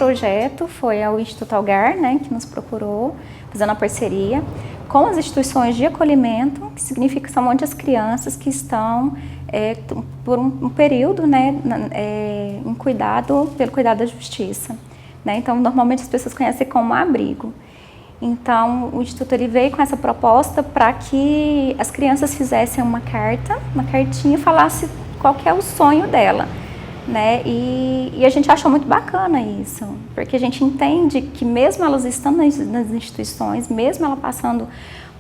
projeto foi ao Instituto Algar, né, que nos procurou, fazendo a parceria com as instituições de acolhimento, que significa que são muitas crianças que estão por um período, né, pelo cuidado da justiça. Né? Então, normalmente as pessoas conhecem como abrigo. Então, o Instituto ele veio com essa proposta para que as crianças fizessem uma cartinha e falasse qual que é o sonho dela. Né? E a gente achou muito bacana isso, porque a gente entende que mesmo elas estando nas instituições, mesmo ela passando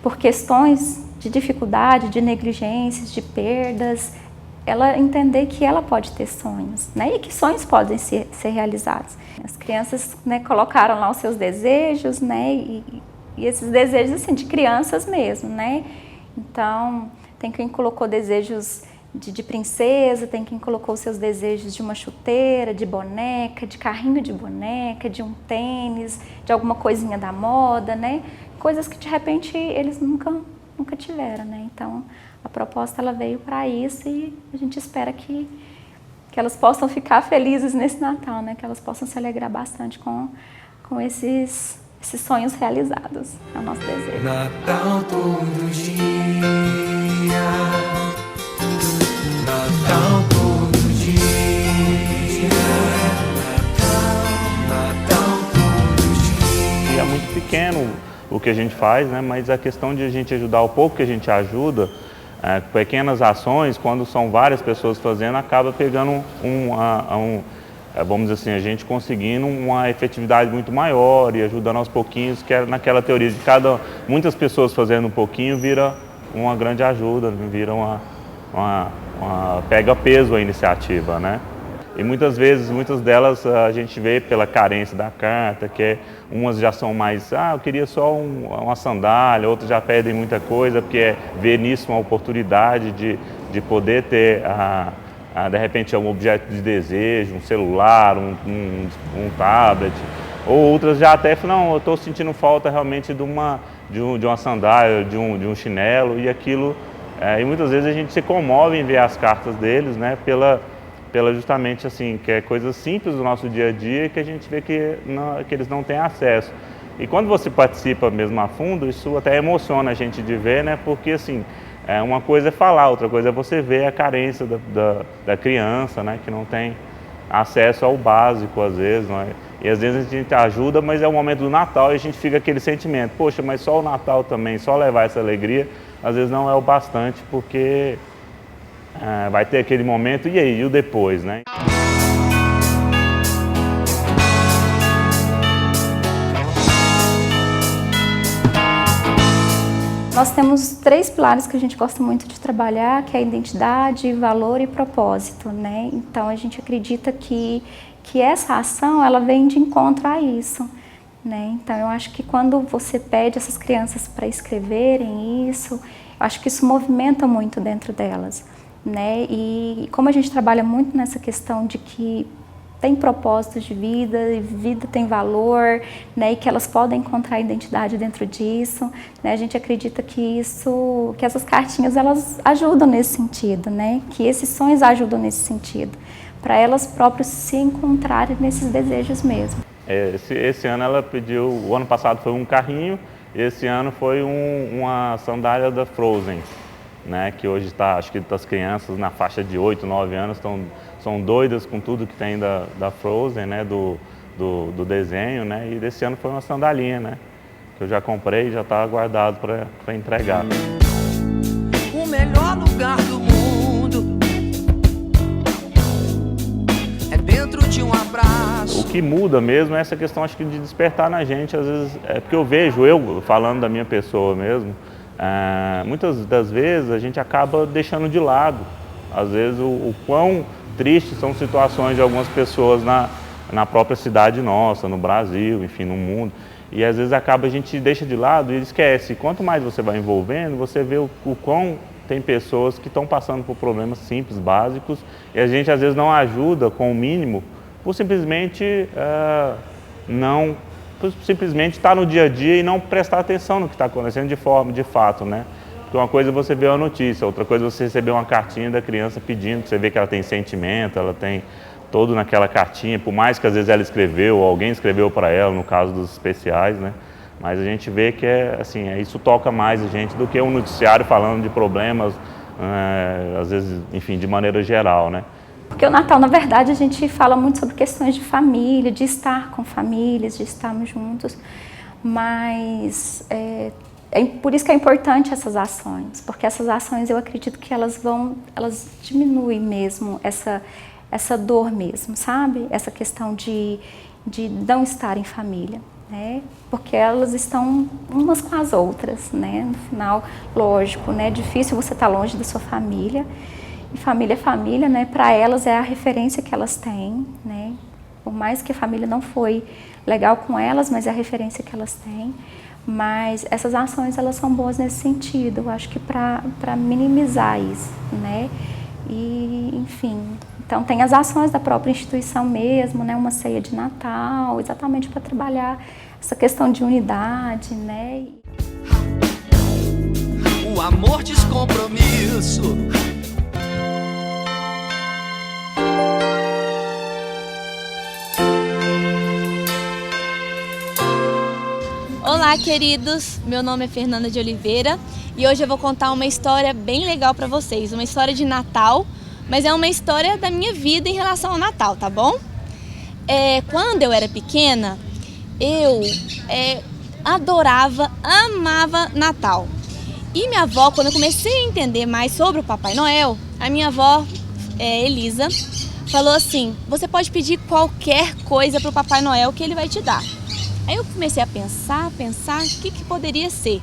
por questões de dificuldade, de negligências, de perdas, ela entender que ela pode ter sonhos, né? E que sonhos podem ser realizados. As crianças, né, colocaram lá os seus desejos, né? E esses desejos assim, de crianças mesmo, né? Então, tem quem colocou desejos de princesa, tem quem colocou os seus desejos de uma chuteira, de boneca, de carrinho de boneca, de um tênis, de alguma coisinha da moda, né? Coisas que de repente eles nunca tiveram, né? Então a proposta ela veio para isso e a gente espera que elas possam ficar felizes nesse Natal, né? Que elas possam se alegrar bastante com esses sonhos realizados. É o nosso desejo. Natal todo dia. Natal todo dia, Natal todo dia. E é muito pequeno o que a gente faz, né? Mas a questão de a gente ajudar o pouco que a gente ajuda, pequenas ações, quando são várias pessoas fazendo, acaba pegando vamos dizer assim, a gente conseguindo uma efetividade muito maior e ajudando aos pouquinhos, que é naquela teoria de muitas pessoas fazendo um pouquinho vira uma grande ajuda, vira pega peso a iniciativa, né? E muitas delas a gente vê pela carência da carta, que umas já são mais, eu queria só uma sandália, outras já pedem muita coisa, porque vê nisso uma oportunidade de poder ter, de repente, um objeto de desejo, um celular, um tablet. Ou outras já até falam, não, eu estou sentindo falta realmente de uma sandália, de um chinelo, e aquilo. E muitas vezes a gente se comove em ver as cartas deles, né, pela justamente assim, que é coisas simples do nosso dia a dia que a gente vê que eles não têm acesso. E quando você participa mesmo a fundo, isso até emociona a gente de ver, né, porque assim, uma coisa é falar, outra coisa é você ver a carência da criança, né, que não tem acesso ao básico às vezes, não é? E às vezes a gente ajuda, mas é o momento do Natal e a gente fica aquele sentimento, poxa, mas só o Natal também, só levar essa alegria, às vezes não é o bastante, porque vai ter aquele momento, e aí, e o depois, né? Nós temos 3 pilares que a gente gosta muito de trabalhar, que é a identidade, valor e propósito, né? Então a gente acredita que essa ação ela vem de encontro a isso, né? Então eu acho que quando você pede essas crianças para escreverem isso, eu acho que isso movimenta muito dentro delas, né? E como a gente trabalha muito nessa questão de que tem propósito de vida, e vida tem valor, né, e que elas podem encontrar identidade dentro disso, né, a gente acredita que essas cartinhas elas ajudam nesse sentido, né, que esses sonhos ajudam nesse sentido, para elas próprias se encontrarem nesses desejos mesmo. Esse ano ela pediu, o ano passado foi um carrinho, esse ano foi uma sandália da Frozen, né, que hoje está, acho que as crianças na faixa de 8, 9 anos são doidas com tudo que tem da Frozen, né, do desenho, né, e desse ano foi uma sandalinha, né, que eu já comprei e já está guardado para entregar. O melhor lugar do mundo é dentro de um abraço. O que muda mesmo é essa questão, acho que, de despertar na gente, às vezes, porque eu vejo, falando da minha pessoa mesmo, muitas das vezes a gente acaba deixando de lado, às vezes, o quão tristes são situações de algumas pessoas na própria cidade nossa, no Brasil, enfim, no mundo. E às vezes a gente deixa de lado e esquece. Quanto mais você vai envolvendo, você vê o quão tem pessoas que estão passando por problemas simples, básicos, e a gente às vezes não ajuda com o mínimo por simplesmente estar no dia a dia e não prestar atenção no que está acontecendo de fato, né? Porque uma coisa é você ver uma notícia, outra coisa é você receber uma cartinha da criança pedindo, você vê que ela tem sentimento, ela tem todo naquela cartinha, por mais que às vezes ela escreveu, ou alguém escreveu para ela, no caso dos especiais, né? Mas a gente vê que isso toca mais a gente do que um noticiário falando de problemas, às vezes, enfim, de maneira geral, né? Porque o Natal, na verdade, a gente fala muito sobre questões de família, de estar com famílias, de estarmos juntos, mas por isso que é importante essas ações, porque essas ações eu acredito que elas diminuem mesmo essa dor mesmo, sabe? Essa questão de não estar em família, né? Porque elas estão umas com as outras, né? No final, lógico, né? É difícil você estar longe da sua família, e família é família, né? Para elas é a referência que elas têm, né? Por mais que a família não foi legal com elas, mas é a referência que elas têm. Mas essas ações, elas são boas nesse sentido, eu acho que para minimizar isso, né? E, enfim, então tem as ações da própria instituição mesmo, né? Uma ceia de Natal, exatamente para trabalhar essa questão de unidade, né? O amor descompromisso. Olá, queridos! Meu nome é Fernanda de Oliveira e hoje eu vou contar uma história bem legal para vocês, uma história de Natal, mas é uma história da minha vida em relação ao Natal, tá bom? Quando eu era pequena, eu adorava, amava Natal. E minha avó, quando eu comecei a entender mais sobre o Papai Noel, a minha avó, Elisa, falou assim: você pode pedir qualquer coisa para o Papai Noel que ele vai te dar. Aí eu comecei a pensar, o que poderia ser?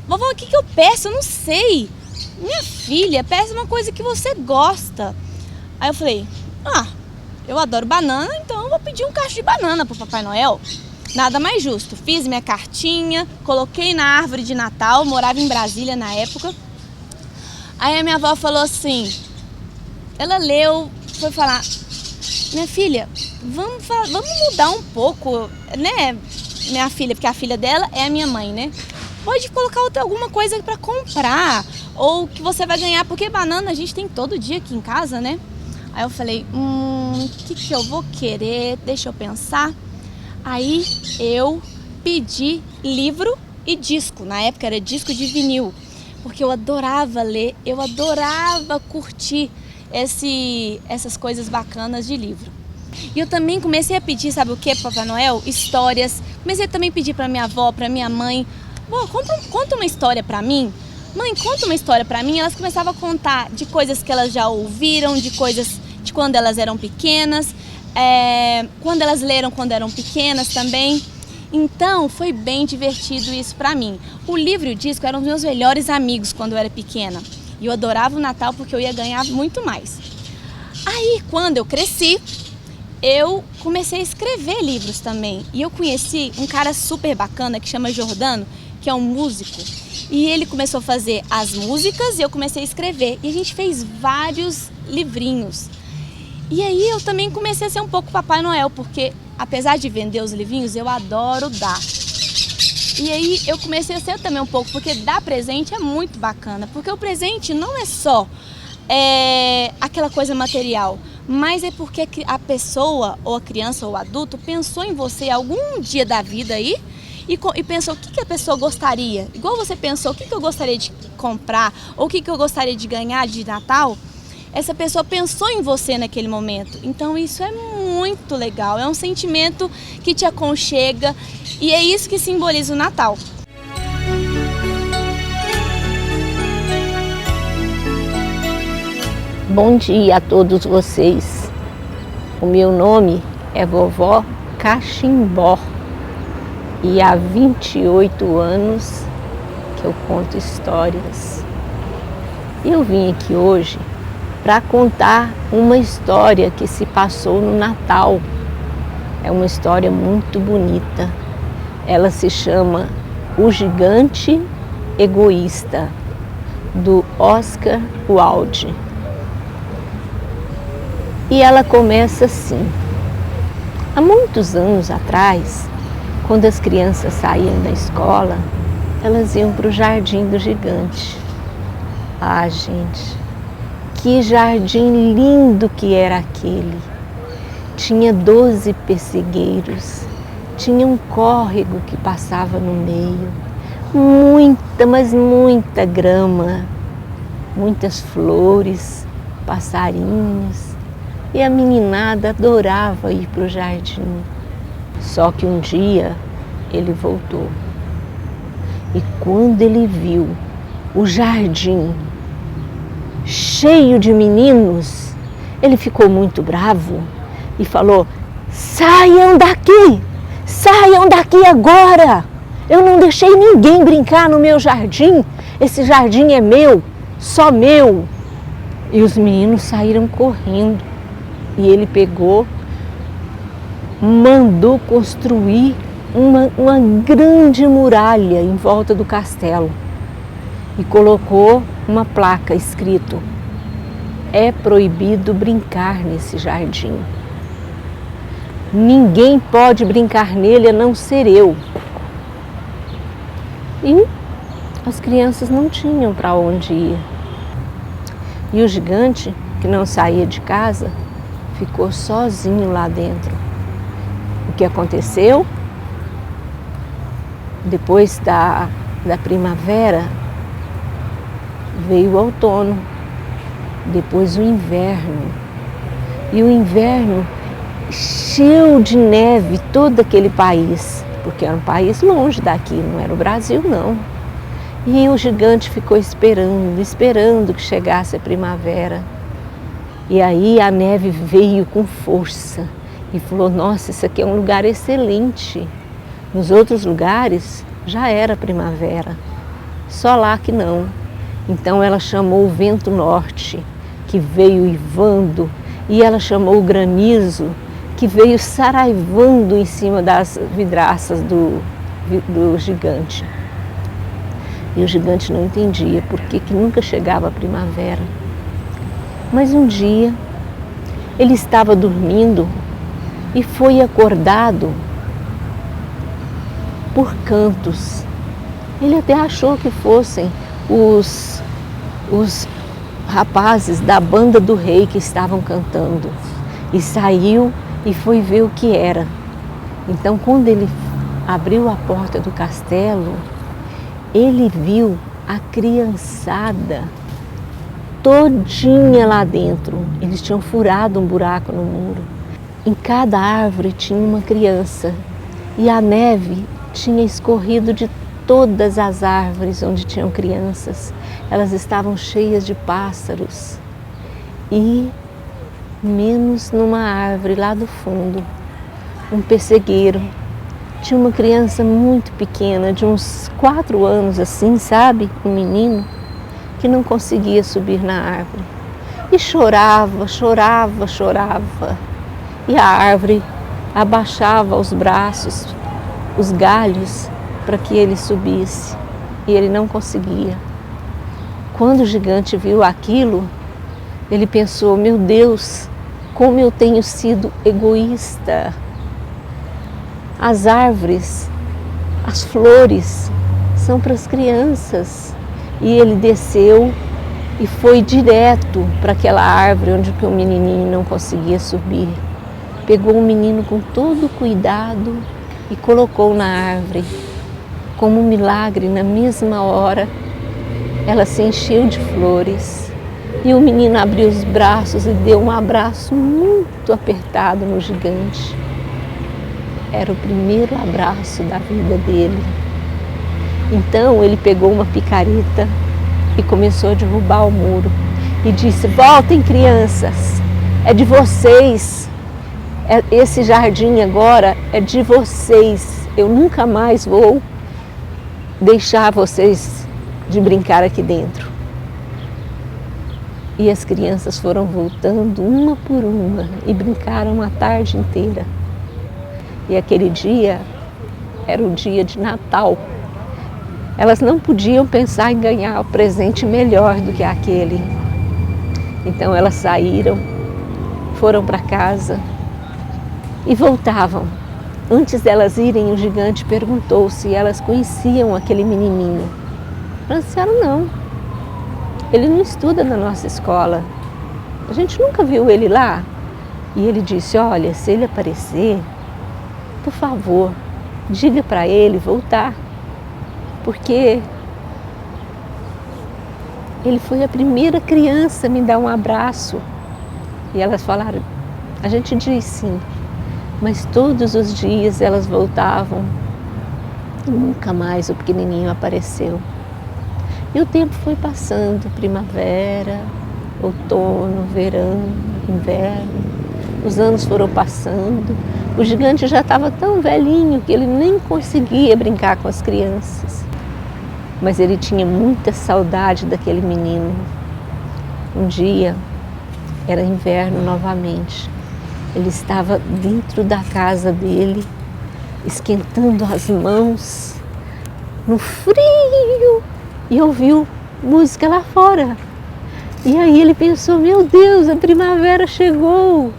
Vovó, o que eu peço? Eu não sei. Minha filha, peça uma coisa que você gosta. Aí eu falei, eu adoro banana, então eu vou pedir um cacho de banana pro Papai Noel. Nada mais justo. Fiz minha cartinha, coloquei na árvore de Natal, morava em Brasília na época. Aí a minha avó falou assim, ela leu, foi falar, minha filha, vamos mudar um pouco, né, minha filha, porque a filha dela é a minha mãe, né? Pode colocar alguma coisa para comprar, ou que você vai ganhar, porque banana a gente tem todo dia aqui em casa, né? Aí eu falei, o que eu vou querer? Deixa eu pensar. Aí eu pedi livro e disco, na época era disco de vinil, porque eu adorava ler, eu adorava curtir essas coisas bacanas de livro. E eu também comecei a pedir, sabe o que, Papai Noel? Histórias. Comecei também a pedir para minha avó, para minha mãe, conta uma história para mim. Mãe, conta uma história para mim. Elas começavam a contar de coisas que elas já ouviram, de coisas de quando elas eram pequenas, quando elas leram quando eram pequenas também. Então foi bem divertido isso para mim. O livro e o disco eram os meus melhores amigos quando eu era pequena. E eu adorava o Natal porque eu ia ganhar muito mais. Aí, quando eu cresci, eu comecei a escrever livros também. E eu conheci um cara super bacana que chama Jordano, que é um músico. E ele começou a fazer as músicas e eu comecei a escrever. E a gente fez vários livrinhos. E aí eu também comecei a ser um pouco Papai Noel, porque apesar de vender os livrinhos, eu adoro dar. E aí eu comecei a ser também um pouco, porque dar presente é muito bacana, porque o presente não é só aquela coisa material, mas é porque a pessoa, ou a criança ou o adulto, pensou em você algum dia da vida aí e pensou o que a pessoa gostaria. Igual você pensou o que eu gostaria de comprar ou o que eu gostaria de ganhar de Natal, essa pessoa pensou em você naquele momento. Então isso é muito legal, é um sentimento que te aconchega e é isso que simboliza o Natal. Bom dia a todos vocês. O meu nome é Vovó Cachimbó e há 28 anos que eu conto histórias. Eu vim aqui hoje para contar uma história que se passou no Natal. É uma história muito bonita. Ela se chama O Gigante Egoísta, do Oscar Wilde. E ela começa assim. Há muitos anos atrás, quando as crianças saíam da escola, elas iam para o Jardim do Gigante. Ah, gente, que jardim lindo que era aquele! tinha 12 pessegueiros, tinha um córrego que passava no meio, muita, mas muita grama, muitas flores, passarinhos, e a meninada adorava ir para o jardim. Só que um dia ele voltou, e quando ele viu o jardim cheio de meninos, ele ficou muito bravo e falou: saiam daqui agora! Eu não deixei ninguém brincar no meu jardim, esse jardim é meu, só meu. E os meninos saíram correndo e ele pegou, mandou construir uma grande muralha em volta do castelo e colocou uma placa escrito: é proibido brincar nesse jardim. Ninguém pode brincar nele a não ser eu. E as crianças não tinham para onde ir. E o gigante, que não saía de casa, ficou sozinho lá dentro. O que aconteceu? Depois da primavera, veio o outono, depois o inverno. E o inverno encheu de neve todo aquele país, porque era um país longe daqui, não era o Brasil não. E o gigante ficou esperando que chegasse a primavera. E aí a neve veio com força e falou: nossa, isso aqui é um lugar excelente. Nos outros lugares já era primavera, só lá que não. Então ela chamou o vento norte, que veio uivando, e ela chamou o granizo, que veio saraivando em cima das vidraças do gigante. E o gigante não entendia por que nunca chegava a primavera. Mas um dia ele estava dormindo e foi acordado por cantos. Ele até achou que fossem os rapazes da banda do rei que estavam cantando. E saiu e foi ver o que era. Então, quando ele abriu a porta do castelo, ele viu a criançada todinha lá dentro. Eles tinham furado um buraco no muro. Em cada árvore tinha uma criança e a neve tinha escorrido de todas as árvores onde tinham crianças. Elas estavam cheias de pássaros e menos numa árvore lá do fundo, um pessegueiro. Tinha uma criança muito pequena, de uns 4 anos assim, sabe? Um menino que não conseguia subir na árvore. E chorava. E a árvore abaixava os braços, os galhos, para que ele subisse. E ele não conseguia. Quando o gigante viu aquilo, ele pensou: meu Deus, como eu tenho sido egoísta. As árvores, as flores são para as crianças. E ele desceu e foi direto para aquela árvore onde o menininho não conseguia subir. Pegou o menino com todo cuidado e colocou na árvore. Como um milagre, na mesma hora, ela se encheu de flores. E o menino abriu os braços e deu um abraço muito apertado no gigante. Era o primeiro abraço da vida dele. Então ele pegou uma picareta e começou a derrubar o muro. E disse: voltem, crianças, é de vocês. Esse jardim agora é de vocês. Eu nunca mais vou deixar vocês de brincar aqui dentro. E as crianças foram voltando uma por uma e brincaram a tarde inteira. E aquele dia era o dia de Natal. Elas não podiam pensar em ganhar um presente melhor do que aquele. Então elas saíram, foram para casa e voltavam. Antes delas irem, o gigante perguntou se elas conheciam aquele menininho. Elas disseram: não, ele não estuda na nossa escola. A gente nunca viu ele lá. E ele disse, olha, se ele aparecer, por favor, diga para ele voltar, porque ele foi a primeira criança a me dar um abraço. E elas falaram, a gente diz sim, mas todos os dias elas voltavam e nunca mais o pequenininho apareceu. E o tempo foi passando, primavera, outono, verão, inverno. Os anos foram passando, o gigante já estava tão velhinho que ele nem conseguia brincar com as crianças. Mas ele tinha muita saudade daquele menino. Um dia, era inverno novamente, ele estava dentro da casa dele, esquentando as mãos, no frio, e ouviu música lá fora. E aí ele pensou, meu Deus, a primavera chegou.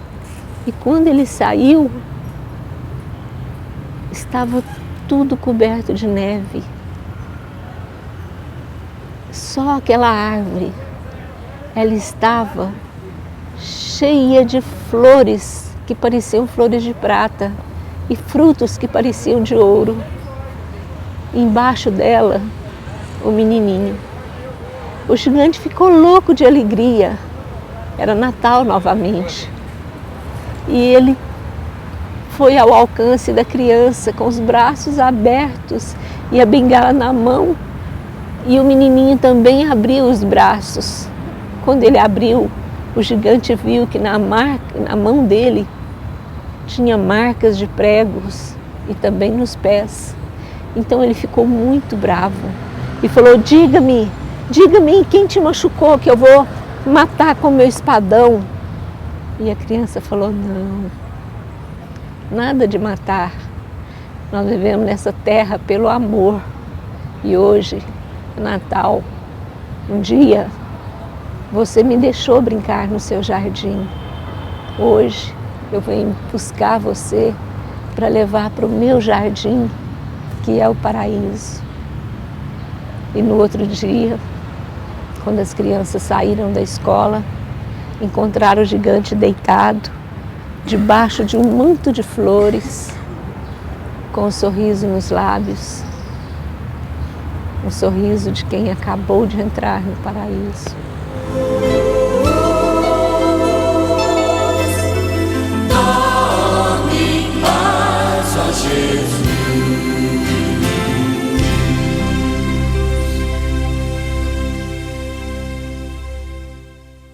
E quando ele saiu, estava tudo coberto de neve. Só aquela árvore, ela estava cheia de flores que pareciam flores de prata e frutos que pareciam de ouro. E embaixo dela, o menininho. O gigante ficou louco de alegria. Era Natal novamente. E ele foi ao alcance da criança com os braços abertos e a bengala na mão. E o menininho também abriu os braços. Quando ele abriu, o gigante viu que na mão dele tinha marcas de pregos e também nos pés. Então ele ficou muito bravo e falou, diga-me quem te machucou que eu vou matar com meu espadão. E a criança falou, não, nada de matar. Nós vivemos nessa terra pelo amor. E hoje é Natal. Um dia você me deixou brincar no seu jardim. Hoje eu venho buscar você para levar para o meu jardim, que é o paraíso. E no outro dia, quando as crianças saíram da escola, encontraram o gigante deitado, debaixo de um manto de flores, com um sorriso nos lábios, um sorriso de quem acabou de entrar no paraíso.